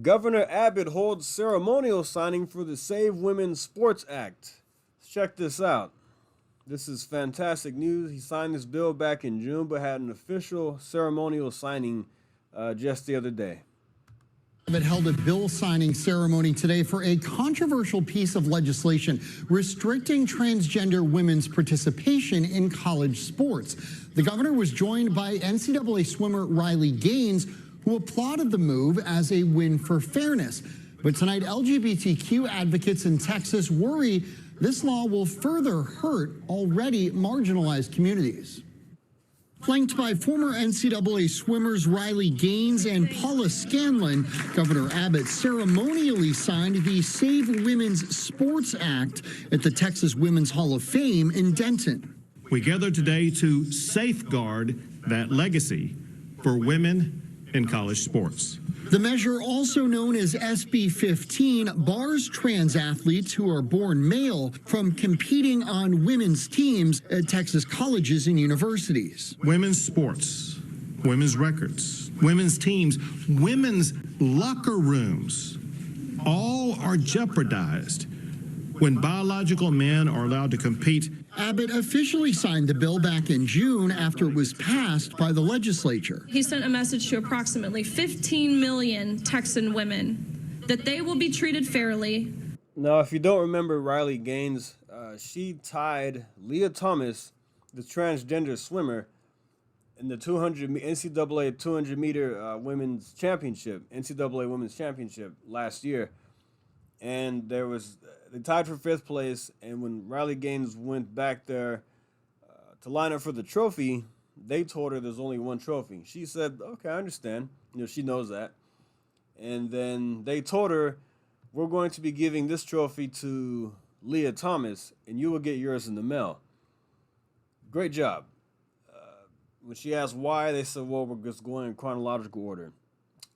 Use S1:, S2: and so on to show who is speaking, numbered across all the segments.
S1: Governor Abbott holds ceremonial signing for the Save Women's Sports Act. Let's check this out. This is fantastic news. He signed this bill back in June, but had an official ceremonial signing just the other day.
S2: Abbott held a bill signing ceremony today for a controversial piece of legislation restricting transgender women's participation in college sports. The governor was joined by NCAA swimmer Riley Gaines, who applauded the move as a win for fairness. But tonight, LGBTQ advocates in Texas worry this law will further hurt already marginalized communities. Flanked by former NCAA swimmers Riley Gaines and Paula Scanlon, Governor Abbott ceremonially signed the Save Women's Sports Act at the Texas Women's Hall of Fame in Denton.
S3: We gather today to safeguard that legacy for women in college sports.
S2: The measure, also known as SB 15, bars trans athletes who are born male from competing on women's teams at Texas colleges and universities.
S3: Women's sports, women's records, women's teams, women's locker rooms, all are jeopardized when biological men are allowed to compete.
S2: Abbott officially signed the bill back in June after it was passed by the legislature.
S4: He sent a message to approximately 15 million Texan women that they will be treated fairly.
S1: Now, if you don't remember Riley Gaines, she tied Leah Thomas, the transgender swimmer, in the NCAA 200-meter women's championship, NCAA women's championship last year. And they tied for 5th place, and when Riley Gaines went back there to line up for the trophy, they told her there's only one trophy. She said, okay, I understand. She knows that. And then they told her, we're going to be giving this trophy to Leah Thomas, and you will get yours in the mail. Great job. When she asked why, they said, well, we're just going in chronological order.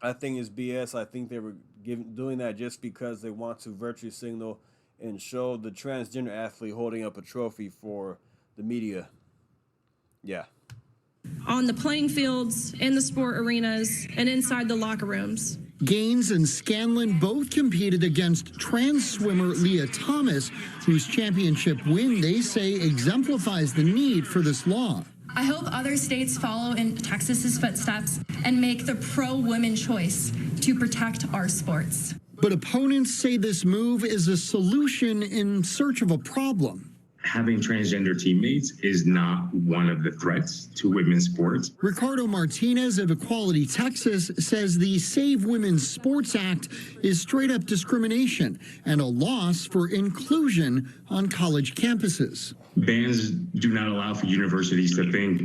S1: I think it's BS. I think they were doing that just because they want to virtue signal and show the transgender athlete holding up a trophy for the media. Yeah.
S4: On the playing fields, in the sport arenas, and inside the locker rooms.
S2: Gaines and Scanlon both competed against trans swimmer Leah Thomas, whose championship win they say exemplifies the need for this law.
S5: I hope other states follow in Texas's footsteps and make the pro-women choice to protect our sports.
S2: But opponents say this move is a solution in search of a problem.
S6: Having transgender teammates is not one of the threats to women's sports.
S2: Ricardo Martinez of Equality Texas says the Save Women's Sports Act is straight up discrimination and a loss for inclusion on college campuses.
S6: Bans do not allow for universities to think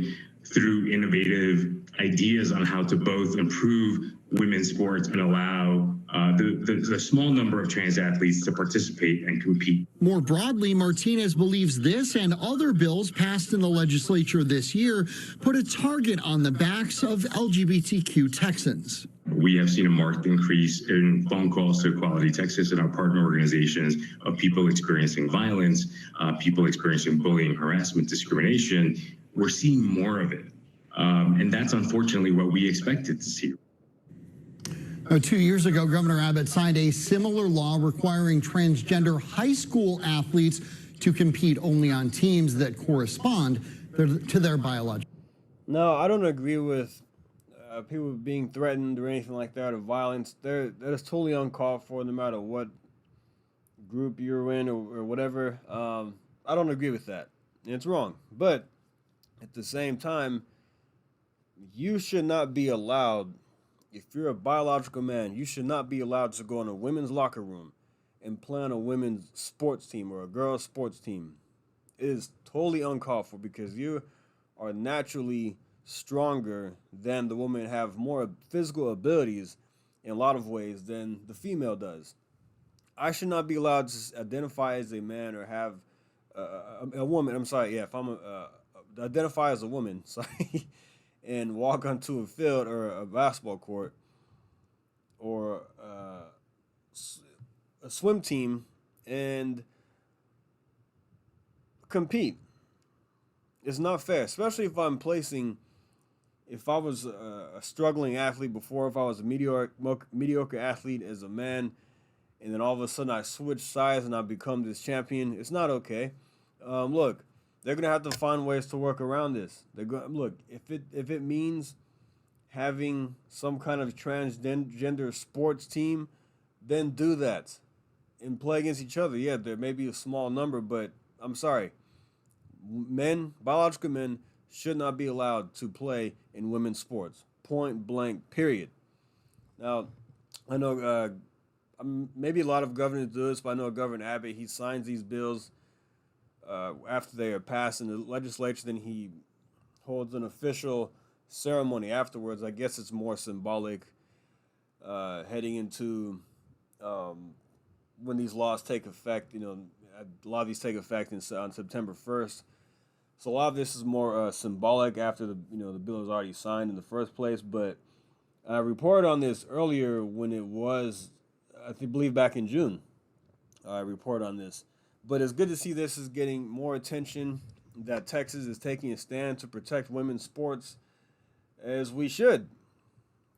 S6: through innovative ideas on how to both improve women's sports and allow the small number of trans athletes to participate and compete.
S2: More broadly, Martinez believes this and other bills passed in the legislature this year put a target on the backs of LGBTQ Texans.
S6: We have seen a marked increase in phone calls to Equality Texas and our partner organizations of people experiencing violence, people experiencing bullying, harassment, discrimination. We're seeing more of it. And that's unfortunately what we expected to see.
S2: 2 years ago, Governor Abbott signed a similar law requiring transgender high school athletes to compete only on teams that correspond to their biological.
S1: No, I don't agree with people being threatened or anything like that, or violence. That is totally uncalled for, no matter what group you're in or whatever. I don't agree with that. It's wrong. But at the same time, you should not be allowed, if you're a biological man, you should not be allowed to go in a women's locker room and play on a women's sports team or a girls' sports team. It is totally uncalled for because you are naturally stronger than the woman, have more physical abilities in a lot of ways than the female does. I should not be allowed to identify as a man or have a woman. I'm sorry, yeah, if I'm identify as a woman, sorry, and walk onto a field or a basketball court or a swim team and compete. It's not fair, especially if I'm placing if I was a struggling athlete before, if I was a mediocre athlete as a man, and then all of a sudden I switch sides and I become this champion, it's not okay. Look, they're gonna have to find ways to work around this. Look, if it means having some kind of transgender sports team, then do that and play against each other. Yeah, there may be a small number, but I'm sorry, biological men, should not be allowed to play in women's sports. Point blank, period. Now, I know maybe a lot of governors do this, but I know Governor Abbott, he signs these bills after they are passed in the legislature, then he holds an official ceremony afterwards. I guess it's more symbolic heading into when these laws take effect. You know, a lot of these take effect on September 1st. So a lot of this is more symbolic after the bill is already signed in the first place. But I reported on this earlier when it was, I believe back in June. I reported on this. But it's good to see this is getting more attention, that Texas is taking a stand to protect women's sports, as we should.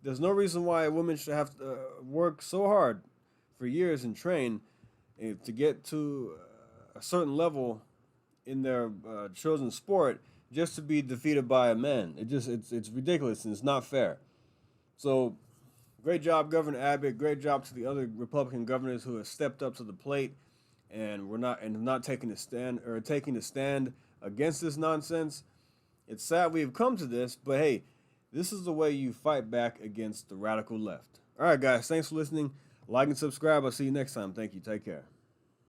S1: There's no reason why women should have to work so hard for years and train to get to a certain level in their chosen sport just to be defeated by a man. It's ridiculous and it's not fair. So great job, Governor Abbott. Great job to the other Republican governors who have stepped up to the plate and not taking a stand against this nonsense. It's sad we've come to this, but hey, this is the way you fight back against the radical left. All right, guys, thanks for listening. Like and subscribe. I'll see you next time. Thank you. Take care.